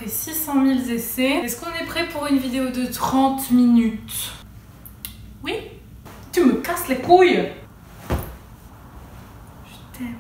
peu près 600 000 essais. Est-ce qu'on est prêt pour une vidéo de 30 minutes? Oui? Tu me casses les couilles! Je t'aime.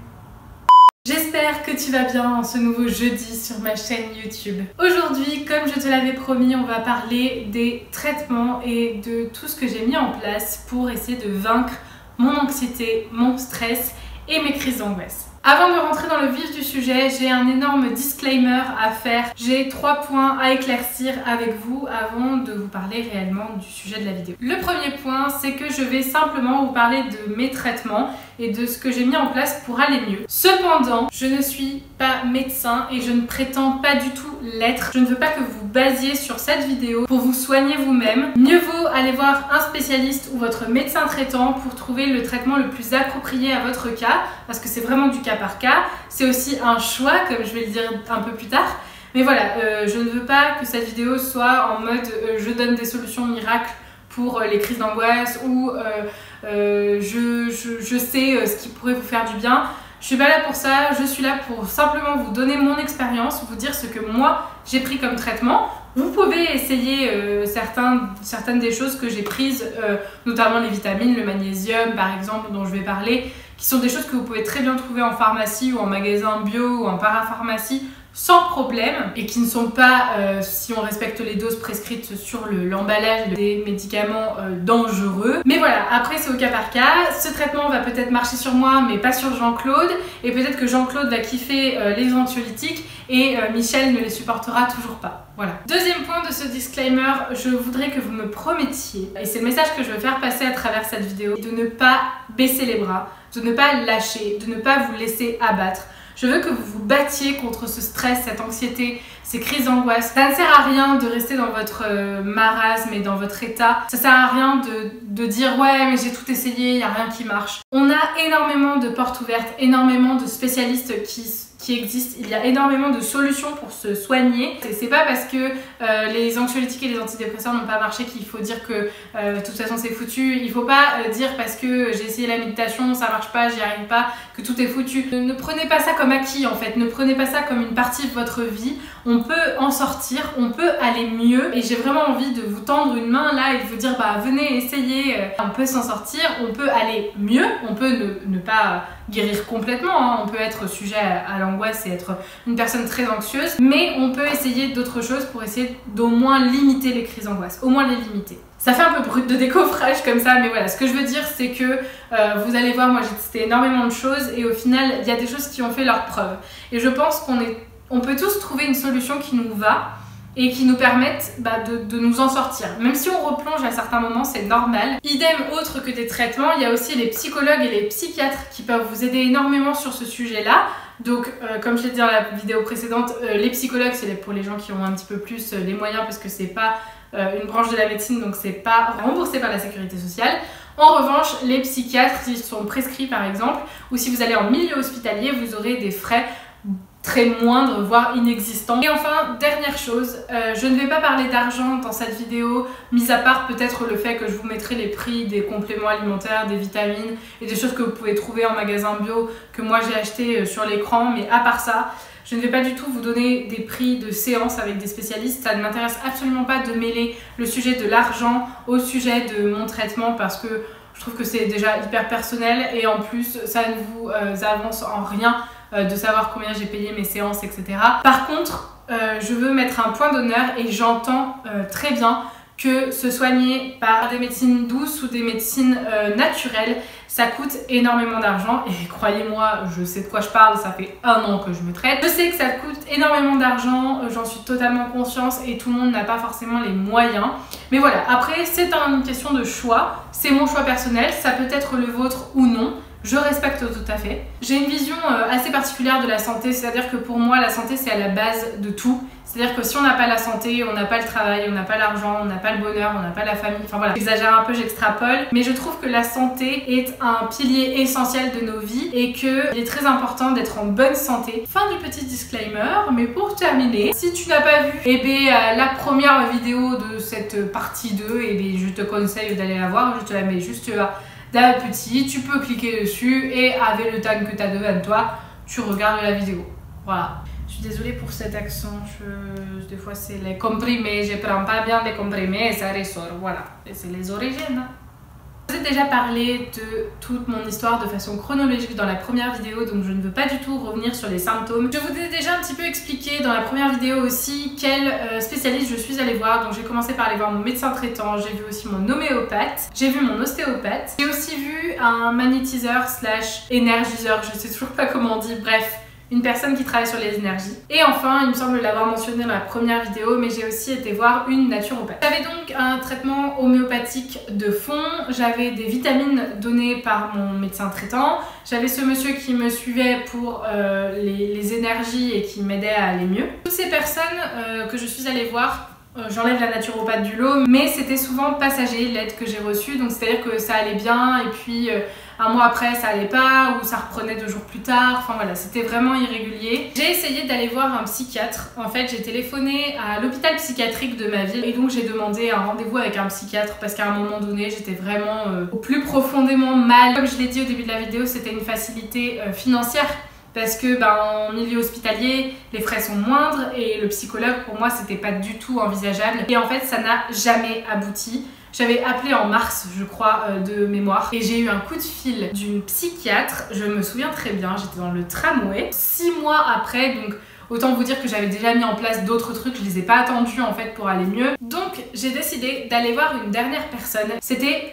J'espère que tu vas bien en ce nouveau jeudi sur ma chaîne YouTube. Aujourd'hui, comme je te l'avais promis, on va parler des traitements et de tout ce que j'ai mis en place pour essayer de vaincre mon anxiété, mon stress et mes crises d'angoisse. Avant de rentrer dans le vif du sujet, j'ai un énorme disclaimer à faire. J'ai 3 points à éclaircir avec vous avant de vous parler réellement du sujet de la vidéo. Le premier point, c'est que je vais simplement vous parler de mes traitements et de ce que j'ai mis en place pour aller mieux. Cependant, je ne suis pas médecin et je ne prétends pas du tout l'être. Je ne veux pas que vous basiez sur cette vidéo pour vous soigner vous-même. Mieux vaut aller voir un spécialiste ou votre médecin traitant pour trouver le traitement le plus approprié à votre cas, parce que c'est vraiment du cas par cas. C'est aussi un choix, comme je vais le dire un peu plus tard. Mais voilà, je ne veux pas que cette vidéo soit en mode je donne des solutions miracles pour les crises d'angoisse ou je sais ce qui pourrait vous faire du bien. Je suis pas là pour ça, je suis là pour simplement vous donner mon expérience, vous dire ce que moi j'ai pris comme traitement. Vous pouvez essayer certaines des choses que j'ai prises, notamment les vitamines, le magnésium par exemple dont je vais parler, qui sont des choses que vous pouvez très bien trouver en pharmacie ou en magasin bio ou en parapharmacie sans problème et qui ne sont pas, si on respecte les doses prescrites sur l'emballage, des médicaments dangereux. Mais voilà, après c'est au cas par cas. Ce traitement va peut-être marcher sur moi mais pas sur Jean-Claude, et peut-être que Jean-Claude va kiffer les anxiolytiques et Michel ne les supportera toujours pas. Voilà. Deuxième point de ce disclaimer, je voudrais que vous me promettiez, et c'est le message que je veux faire passer à travers cette vidéo, de ne pas baisser les bras, de ne pas lâcher, de ne pas vous laisser abattre. Je veux que vous vous battiez contre ce stress, cette anxiété, ces crises d'angoisse. Ça ne sert à rien de rester dans votre marasme et dans votre état. Ça sert à rien de dire ouais mais j'ai tout essayé, il n'y a rien qui marche. On a énormément de portes ouvertes, énormément de spécialistes qui existent. Il y a énormément de solutions pour se soigner. C'est pas parce que les anxiolytiques et les antidépresseurs n'ont pas marché qu'il faut dire que de toute façon c'est foutu. Il faut pas dire parce que j'ai essayé la méditation, ça marche pas, j'y arrive pas, que tout est foutu. Ne prenez pas ça comme acquis en fait, ne prenez pas ça comme une partie de votre vie. On peut en sortir, on peut aller mieux, et j'ai vraiment envie de vous tendre une main là et de vous dire bah venez essayer, on peut s'en sortir, on peut aller mieux, on peut ne pas guérir complètement, hein. On peut être sujet à l'angoisse et être une personne très anxieuse, mais on peut essayer d'autres choses pour essayer d'au moins limiter les crises d'angoisse, au moins les limiter. Ça fait un peu brut de décoffrage comme ça, mais voilà, ce que je veux dire c'est que vous allez voir, moi j'ai testé énormément de choses et au final il y a des choses qui ont fait leurs preuves, et je pense qu'on peut tous trouver une solution qui nous va et qui nous permettent de nous en sortir. Même si on replonge à certains moments, c'est normal. Idem autre que des traitements, il y a aussi les psychologues et les psychiatres qui peuvent vous aider énormément sur ce sujet-là. Donc, comme je l'ai dit dans la vidéo précédente, les psychologues, c'est pour les gens qui ont un petit peu plus les moyens, parce que c'est pas une branche de la médecine, donc c'est pas remboursé par la sécurité sociale. En revanche, les psychiatres, s'ils sont prescrits par exemple, ou si vous allez en milieu hospitalier, vous aurez des frais très moindre, voire inexistant. Et enfin, dernière chose, je ne vais pas parler d'argent dans cette vidéo, mis à part peut-être le fait que je vous mettrai les prix des compléments alimentaires, des vitamines et des choses que vous pouvez trouver en magasin bio que moi j'ai acheté sur l'écran, mais à part ça, je ne vais pas du tout vous donner des prix de séance avec des spécialistes. Ça ne m'intéresse absolument pas de mêler le sujet de l'argent au sujet de mon traitement, parce que je trouve que c'est déjà hyper personnel et en plus ça ne vous avance en rien de savoir combien j'ai payé mes séances, etc. Par contre, je veux mettre un point d'honneur, et j'entends très bien que se soigner par des médecines douces ou des médecines naturelles, ça coûte énormément d'argent, et croyez-moi, je sais de quoi je parle, ça fait 1 an que je me traite. Je sais que ça coûte énormément d'argent, j'en suis totalement consciente, et tout le monde n'a pas forcément les moyens. Mais voilà, après c'est une question de choix, c'est mon choix personnel, ça peut être le vôtre ou non. Je respecte tout à fait. J'ai une vision assez particulière de la santé, c'est-à-dire que pour moi la santé c'est à la base de tout. C'est-à-dire que si on n'a pas la santé, on n'a pas le travail, on n'a pas l'argent, on n'a pas le bonheur, on n'a pas la famille, enfin voilà, j'exagère un peu, j'extrapole, mais je trouve que la santé est un pilier essentiel de nos vies et qu'il est très important d'être en bonne santé. Fin du petit disclaimer, mais pour terminer, si tu n'as pas vu la première vidéo de cette partie 2, je te conseille d'aller la voir, je te la mets juste là. D'un petit, tu peux cliquer dessus et avec le tag que tu as devant toi, tu regardes la vidéo. Voilà. Je Je suis désolée pour cet accent, des fois c'est les comprimés, je prends pas bien les comprimés et ça ressort, voilà. Et c'est les origines. Je vous ai déjà parlé de toute mon histoire de façon chronologique dans la première vidéo, donc je ne veux pas du tout revenir sur les symptômes. Je vous ai déjà un petit peu expliqué dans la première vidéo aussi quel spécialiste je suis allée voir. Donc j'ai commencé par aller voir mon médecin traitant, j'ai vu aussi mon homéopathe, j'ai vu mon ostéopathe, j'ai aussi vu un magnétiseur slash énergiseur, je sais toujours pas comment on dit, bref. Une personne qui travaille sur les énergies. Et enfin, il me semble l'avoir mentionné dans la première vidéo, mais j'ai aussi été voir une naturopathe. J'avais donc un traitement homéopathique de fond, j'avais des vitamines données par mon médecin traitant, j'avais ce monsieur qui me suivait pour les énergies et qui m'aidait à aller mieux. Toutes ces personnes que je suis allée voir, j'enlève la naturopathe du lot, mais c'était souvent passager l'aide que j'ai reçue, donc c'est-à-dire que ça allait bien et puis un mois après ça allait pas ou ça reprenait 2 jours plus tard, enfin voilà, c'était vraiment irrégulier. J'ai essayé d'aller voir un psychiatre, en fait j'ai téléphoné à l'hôpital psychiatrique de ma ville et donc j'ai demandé un rendez-vous avec un psychiatre parce qu'à un moment donné j'étais vraiment au plus profondément mal. Comme je l'ai dit au début de la vidéo, c'était une facilité financière. Parce que en milieu hospitalier, les frais sont moindres et le psychologue pour moi c'était pas du tout envisageable. Et en fait ça n'a jamais abouti. J'avais appelé en mars je crois de mémoire et j'ai eu un coup de fil d'une psychiatre, je me souviens très bien, j'étais dans le tramway. 6 mois après, donc autant vous dire que j'avais déjà mis en place d'autres trucs, je les ai pas attendus en fait pour aller mieux. Donc j'ai décidé d'aller voir une dernière personne, c'était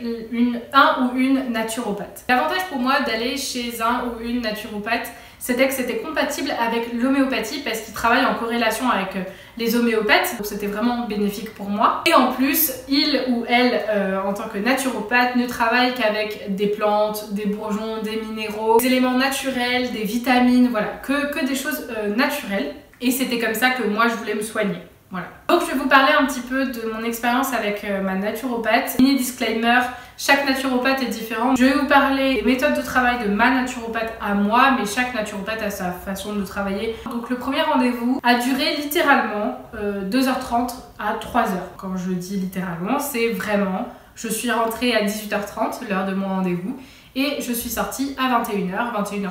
un ou une naturopathe. L'avantage pour moi d'aller chez un ou une naturopathe, c'était que c'était compatible avec l'homéopathie parce qu'il travaille en corrélation avec les homéopathes, donc c'était vraiment bénéfique pour moi. Et en plus, il ou elle, en tant que naturopathe, ne travaille qu'avec des plantes, des bourgeons, des minéraux, des éléments naturels, des vitamines, voilà, que des choses naturelles. Et c'était comme ça que moi je voulais me soigner. Voilà. Donc je vais vous parler un petit peu de mon expérience avec ma naturopathe. Mini disclaimer, chaque naturopathe est différente. Je vais vous parler des méthodes de travail de ma naturopathe à moi, mais chaque naturopathe a sa façon de travailler. Donc le premier rendez-vous a duré littéralement 2h30 à 3h. Quand je dis littéralement, c'est vraiment, je suis rentrée à 18h30, l'heure de mon rendez-vous, et je suis sortie à 21h, 21h30.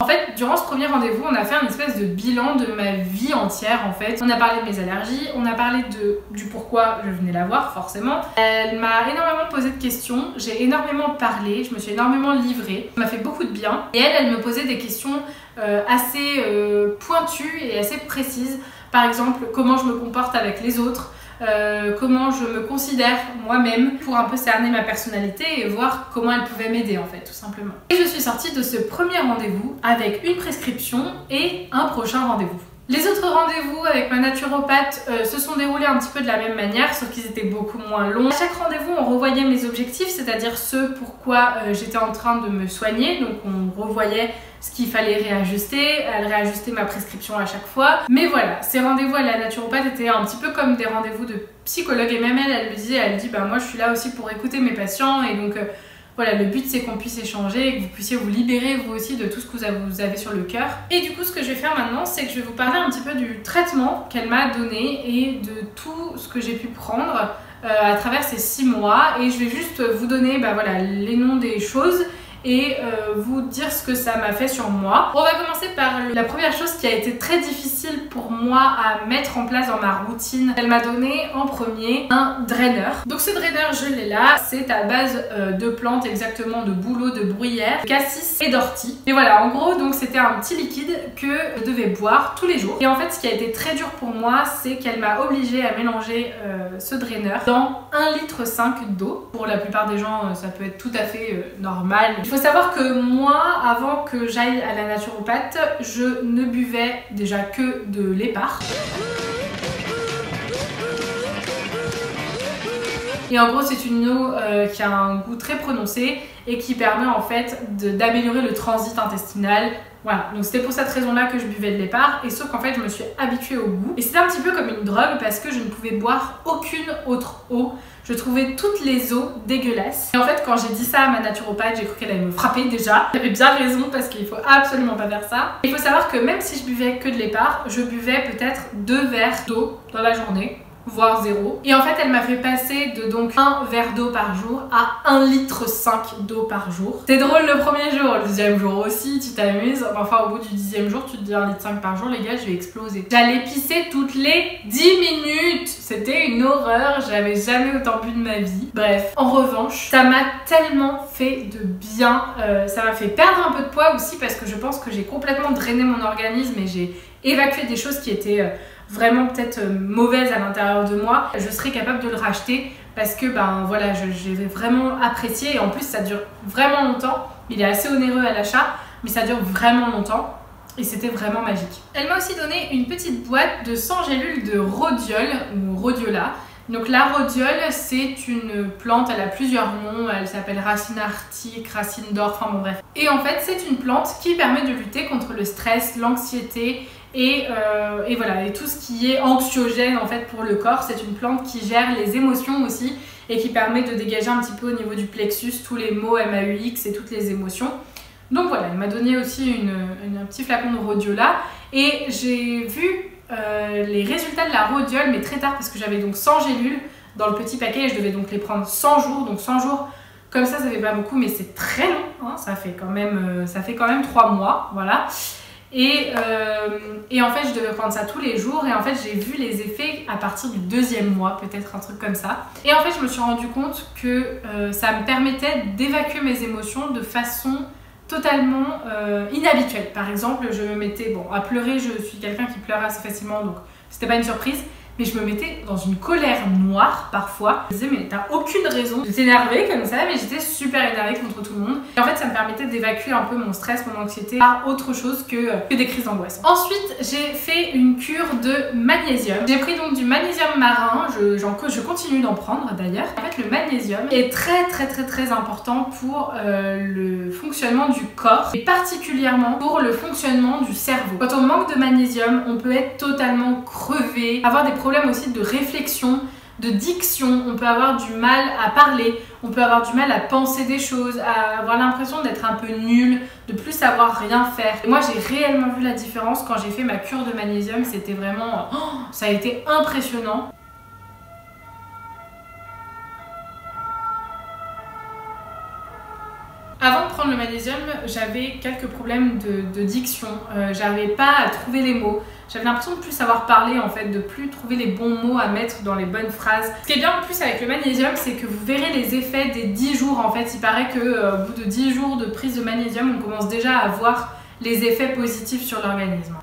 En fait, durant ce premier rendez-vous, on a fait un espèce de bilan de ma vie entière en fait. On a parlé de mes allergies, on a parlé du pourquoi je venais la voir forcément. Elle m'a énormément posé de questions, j'ai énormément parlé, je me suis énormément livrée. Ça m'a fait beaucoup de bien. Et elle me posait des questions assez pointues et assez précises. Par exemple, comment je me comporte avec les autres, comment je me considère moi-même pour un peu cerner ma personnalité et voir comment elle pouvait m'aider en fait, tout simplement. Et je suis sortie de ce premier rendez-vous avec une prescription et un prochain rendez-vous. Les autres rendez-vous avec ma naturopathe se sont déroulés un petit peu de la même manière, sauf qu'ils étaient beaucoup moins longs. À chaque rendez-vous, on revoyait mes objectifs, c'est-à-dire ce pourquoi j'étais en train de me soigner. Donc on revoyait ce qu'il fallait réajuster, elle réajustait ma prescription à chaque fois. Mais voilà, ces rendez-vous à la naturopathe étaient un petit peu comme des rendez-vous de psychologue. Et même elle me disait, elle dit, bah moi je suis là aussi pour écouter mes patients et donc... voilà, le but c'est qu'on puisse échanger et que vous puissiez vous libérer vous aussi de tout ce que vous avez sur le cœur. Et du coup ce que je vais faire maintenant, c'est que je vais vous parler un petit peu du traitement qu'elle m'a donné et de tout ce que j'ai pu prendre à travers ces 6 mois. Et je vais juste vous donner voilà, les noms des choses et vous dire ce que ça m'a fait sur moi. On va commencer par la première chose qui a été très difficile pour moi à mettre en place dans ma routine. Elle m'a donné en premier un draineur. Donc ce draineur, je l'ai là, c'est à base de plantes, exactement de bouleau, de bruyère, de cassis et d'ortie. Et voilà, en gros, donc c'était un petit liquide que je devais boire tous les jours. Et en fait, ce qui a été très dur pour moi, c'est qu'elle m'a obligée à mélanger ce draineur dans 1,5 litre d'eau. Pour la plupart des gens, ça peut être tout à fait normal. Il faut savoir que moi, avant que j'aille à la naturopathe, je ne buvais déjà que de l'épar. Et en gros, c'est une eau qui a un goût très prononcé et qui permet en fait d'améliorer le transit intestinal. Voilà, donc c'était pour cette raison-là que je buvais de l'épar, et sauf qu'en fait je me suis habituée au goût. Et c'était un petit peu comme une drogue parce que je ne pouvais boire aucune autre eau. Je trouvais toutes les eaux dégueulasses. Et en fait quand j'ai dit ça à ma naturopathe, j'ai cru qu'elle allait me frapper déjà. Elle avait bien raison parce qu'il faut absolument pas faire ça. Il faut savoir que même si je buvais que de l'épar, je buvais peut-être 2 verres d'eau dans la journée. voire 0. Et en fait, elle m'a fait passer de donc 1 verre d'eau par jour à 1,5 litre d'eau par jour. C'est drôle le premier jour, le deuxième jour aussi, tu t'amuses. Enfin, au bout du 10e jour, tu te dis 1,5 litre par jour, les gars, je vais exploser. J'allais pisser toutes les 10 minutes. C'était une horreur, j'avais jamais autant bu de ma vie. Bref, en revanche, ça m'a tellement fait de bien. Ça m'a fait perdre un peu de poids aussi parce que je pense que j'ai complètement drainé mon organisme et j'ai évacué des choses qui étaient vraiment peut-être mauvaises à l'intérieur de moi. Je serais capable de le racheter parce que ben voilà, j'ai vraiment apprécié et en plus ça dure vraiment longtemps. Il est assez onéreux à l'achat, mais ça dure vraiment longtemps et c'était vraiment magique. Elle m'a aussi donné une petite boîte de 100 gélules de rhodiol ou rhodiola. Donc la rhodiole, c'est une plante, elle a plusieurs noms, elle s'appelle racine arctique, racine d'or, enfin bon bref. Et en fait, c'est une plante qui permet de lutter contre le stress, l'anxiété et voilà, et tout ce qui est anxiogène en fait pour le corps. C'est une plante qui gère les émotions aussi et qui permet de dégager un petit peu au niveau du plexus tous les mots MAUX et toutes les émotions. Donc voilà, elle m'a donné aussi un petit flacon de rhodiola et j'ai vu les résultats de la rhodiole mais très tard parce que j'avais donc 100 gélules dans le petit paquet et je devais donc les prendre 100 jours. Donc 100 jours comme ça fait pas beaucoup mais c'est très long, hein, ça fait quand même 3 mois, voilà. Et en fait je devais prendre ça tous les jours et en fait j'ai vu les effets à partir du 2e mois, peut-être un truc comme ça. Et en fait je me suis rendu compte que ça me permettait d'évacuer mes émotions de façon totalement inhabituelle. Par exemple, je me mettais, bon, à pleurer, je suis quelqu'un qui pleure assez facilement, donc c'était pas une surprise, mais je me mettais dans une colère noire parfois. Je me disais, mais t'as aucune raison de t'énerver comme ça, mais j'étais super énervée contre tout le monde. Et en fait, ça me permettait d'évacuer un peu mon stress, mon anxiété à autre chose que des crises d'angoisse. Ensuite, j'ai fait une cure de magnésium. J'ai pris donc du magnésium marin, je continue d'en prendre d'ailleurs. En fait, le magnésium est très important pour le fonctionnement du corps et particulièrement pour le fonctionnement du cerveau. Quand on manque de magnésium, on peut être totalement crevé, avoir des problèmes aussi de réflexion, de diction, on peut avoir du mal à parler, on peut avoir du mal à penser des choses, à avoir l'impression d'être un peu nul, de plus savoir rien faire. Et moi j'ai réellement vu la différence quand j'ai fait ma cure de magnésium, c'était vraiment... ça a été impressionnant. Avant de prendre le magnésium, j'avais quelques problèmes de diction. J'arrivais pas à trouver les mots. J'avais l'impression de plus savoir parler en fait, de plus trouver les bons mots à mettre dans les bonnes phrases. Ce qui est bien en plus avec le magnésium, c'est que vous verrez les effets des 10 jours en fait. Il paraît qu'au bout de 10 jours de prise de magnésium, on commence déjà à voir les effets positifs sur l'organisme.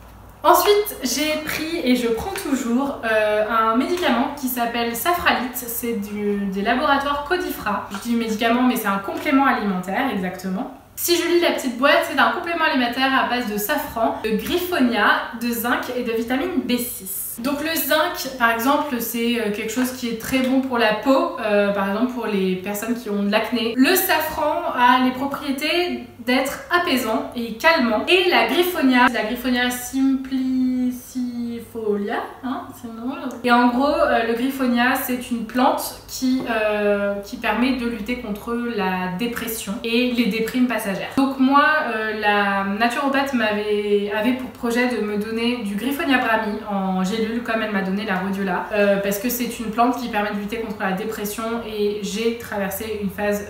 Ensuite, j'ai pris et je prends toujours un médicament qui s'appelle Safralite. C'est des laboratoires Codifra. Je dis médicament, mais c'est un complément alimentaire, exactement. Si je lis la petite boîte, c'est un complément alimentaire à base de safran, de griffonia, de zinc et de vitamine B6. Donc le zinc, par exemple, c'est quelque chose qui est très bon pour la peau, par exemple pour les personnes qui ont de l'acné. Le safran a les propriétés d'être apaisant et calmant. Et la griffonia simplicifolia, hein, c'est drôle. Et en gros, le griffonia, c'est une plante qui permet de lutter contre la dépression et les déprimes passagères. Donc moi, la naturopathe avait pour projet de me donner du griffonia brahmi en gélule, comme elle m'a donné la rhodiola, parce que c'est une plante qui permet de lutter contre la dépression et j'ai traversé une phase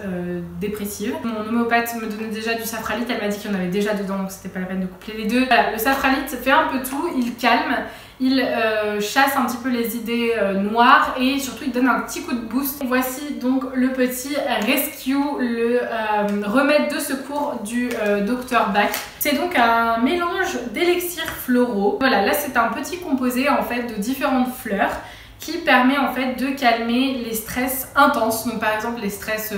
dépressive. Mon homéopathe me donnait déjà du safralite, elle m'a dit qu'il y en avait déjà dedans, donc c'était pas la peine de coupler les deux. Voilà, le safralite fait un peu tout, il calme, il chasse un petit peu les idées noires et surtout il donne un petit coup de boost. Voici donc le petit Rescue, le remède de secours du Dr Bach. C'est donc un mélange d'élixirs floraux. Voilà, là c'est un petit composé en fait de différentes fleurs qui permet en fait de calmer les stress intenses, donc par exemple les stress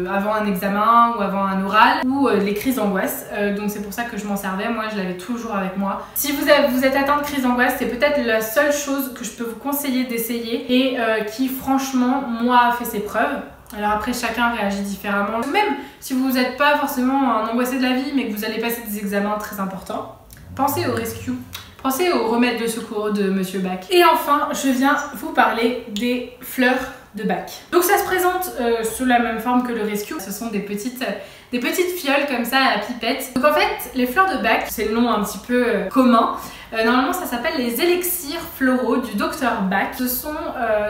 avant un examen ou avant un oral ou les crises d'angoisse. Donc c'est pour ça que je m'en servais, moi je l'avais toujours avec moi. Si vous êtes atteint de crise d'angoisse, c'est peut-être la seule chose que je peux vous conseiller d'essayer et qui franchement moi a fait ses preuves. Alors après chacun réagit différemment, même si vous n'êtes pas forcément un angoissé de la vie mais que vous allez passer des examens très importants, pensez au Rescue. Pensez au remède de secours de Monsieur Bach. Et enfin, je viens vous parler des fleurs de Bach. Donc ça se présente sous la même forme que le Rescue. Ce sont des petites fioles comme ça à pipette. Donc en fait, les fleurs de Bach, c'est le nom un petit peu commun, Normalement ça s'appelle les élixirs floraux du Dr Bach. Ce sont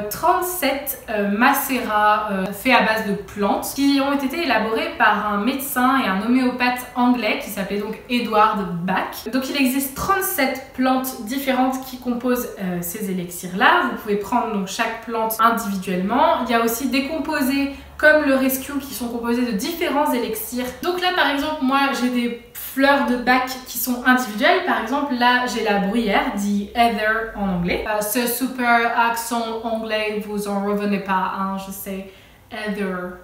37 macérats faits à base de plantes qui ont été élaborés par un médecin et un homéopathe anglais qui s'appelait donc Edward Bach. Donc il existe 37 plantes différentes qui composent ces élixirs là. Vous pouvez prendre donc chaque plante individuellement. Il y a aussi des composés comme le rescue qui sont composés de différents élixirs. Donc là par exemple moi j'ai des fleurs de Bach qui sont individuelles. Par exemple là j'ai la bruyère, dit heather en anglais. Ce super accent anglais, vous en revenez pas, hein, je sais. Heather.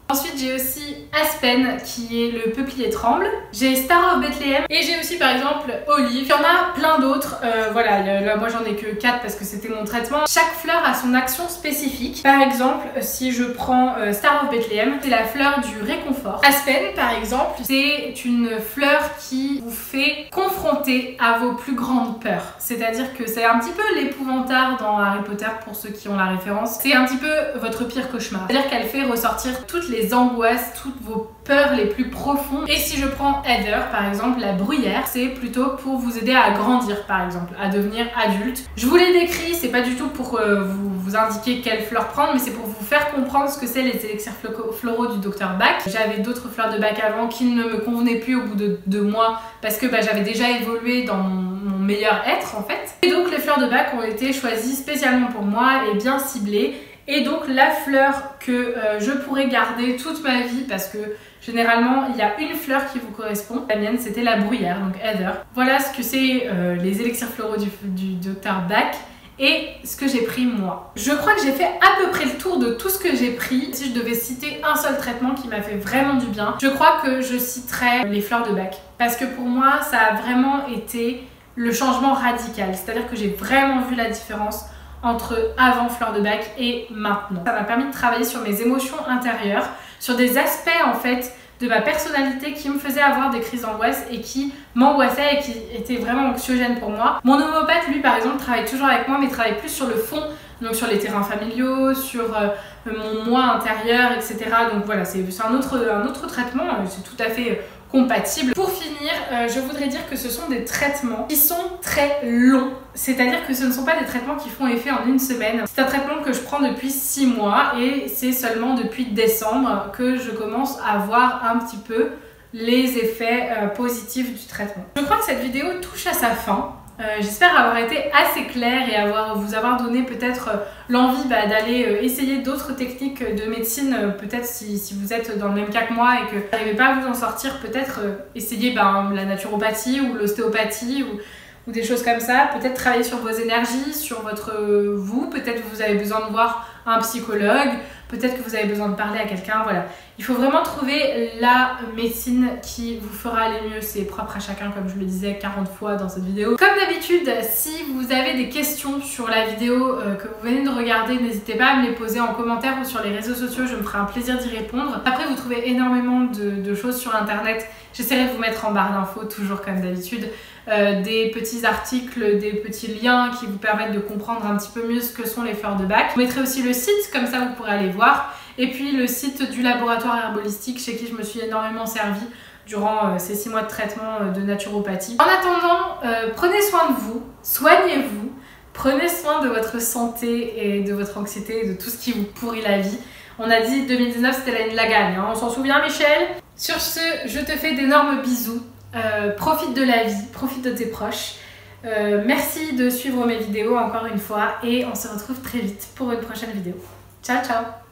Ensuite, j'ai aussi Aspen, qui est le peuplier tremble. J'ai Star of Bethlehem. Et j'ai aussi, par exemple, Olive. Il y en a plein d'autres. Voilà, là, moi, j'en ai que 4 parce que c'était mon traitement. Chaque fleur a son action spécifique. Par exemple, si je prends Star of Bethlehem, c'est la fleur du réconfort. Aspen, par exemple, c'est une fleur qui vous fait confronter à vos plus grandes peurs. C'est-à-dire que c'est un petit peu l'épouvantail dans Harry Potter, pour ceux qui ont la référence. C'est un petit peu votre pire cauchemar. C'est-à-dire qu'elle fait ressortir toutes les angoisses, toutes vos peurs les plus profondes. Et si je prends Heather par exemple, la bruyère, c'est plutôt pour vous aider à grandir par exemple, à devenir adulte. Je vous l'ai décrit, c'est pas du tout pour vous indiquer quelle fleur prendre, mais c'est pour vous faire comprendre ce que c'est les élixirs floraux du Dr Bach. J'avais d'autres fleurs de Bach avant qui ne me convenaient plus au bout de 2 mois parce que j'avais déjà évolué dans mon meilleur être en fait. Et donc les fleurs de Bach ont été choisies spécialement pour moi et bien ciblées. Et donc la fleur que je pourrais garder toute ma vie parce que généralement il y a une fleur qui vous correspond. La mienne c'était la bruyère, donc Heather. Voilà ce que c'est les élixirs floraux du Dr Bach et ce que j'ai pris moi. Je crois que j'ai fait à peu près le tour de tout ce que j'ai pris. Si je devais citer un seul traitement qui m'a fait vraiment du bien, je crois que je citerais les fleurs de Bach. Parce que pour moi ça a vraiment été le changement radical. C'est-à-dire que j'ai vraiment vu la différence entre avant fleur de Bach et maintenant. Ça m'a permis de travailler sur mes émotions intérieures, sur des aspects en fait de ma personnalité qui me faisaient avoir des crises d'angoisse et qui m'angoissaient et qui étaient vraiment anxiogènes pour moi. Mon homéopathe lui par exemple travaille toujours avec moi mais travaille plus sur le fond, donc sur les terrains familiaux, sur mon moi intérieur, etc. Donc voilà, c'est un autre traitement, c'est tout à fait compatible. Pour finir, je voudrais dire que ce sont des traitements qui sont très longs. C'est-à-dire que ce ne sont pas des traitements qui font effet en 1 semaine. C'est un traitement que je prends depuis 6 mois et c'est seulement depuis décembre que je commence à voir un petit peu les effets positifs du traitement. Je crois que cette vidéo touche à sa fin. J'espère avoir été assez claire et vous avoir donné peut-être l'envie d'aller essayer d'autres techniques de médecine. Peut-être si vous êtes dans le même cas que moi et que vous n'arrivez pas à vous en sortir, peut-être essayer la naturopathie ou l'ostéopathie ou des choses comme ça. Peut-être travailler sur vos énergies, sur votre vous. Peut-être que vous avez besoin de voir un psychologue. Peut-être que vous avez besoin de parler à quelqu'un, voilà. Il faut vraiment trouver la médecine qui vous fera aller mieux. C'est propre à chacun, comme je le disais 40 fois dans cette vidéo. Comme d'habitude, si vous avez des questions sur la vidéo que vous venez de regarder, n'hésitez pas à me les poser en commentaire ou sur les réseaux sociaux, je me ferai un plaisir d'y répondre. Après, vous trouvez énormément de choses sur internet. J'essaierai de vous mettre en barre d'infos, toujours comme d'habitude, des petits articles, des petits liens qui vous permettent de comprendre un petit peu mieux ce que sont les fleurs de Bach. Je vous mettrai aussi le site, comme ça vous pourrez aller voir. Et puis le site du laboratoire herbolistique chez qui je me suis énormément servie durant ces 6 mois de traitement de naturopathie. En attendant, prenez soin de vous, soignez-vous, prenez soin de votre santé et de votre anxiété et de tout ce qui vous pourrit la vie. On a dit 2019 c'était l'année de la gagne, hein. On s'en souvient Michel? Sur ce, je te fais d'énormes bisous, profite de la vie, profite de tes proches. Merci de suivre mes vidéos encore une fois et on se retrouve très vite pour une prochaine vidéo. Ciao ciao!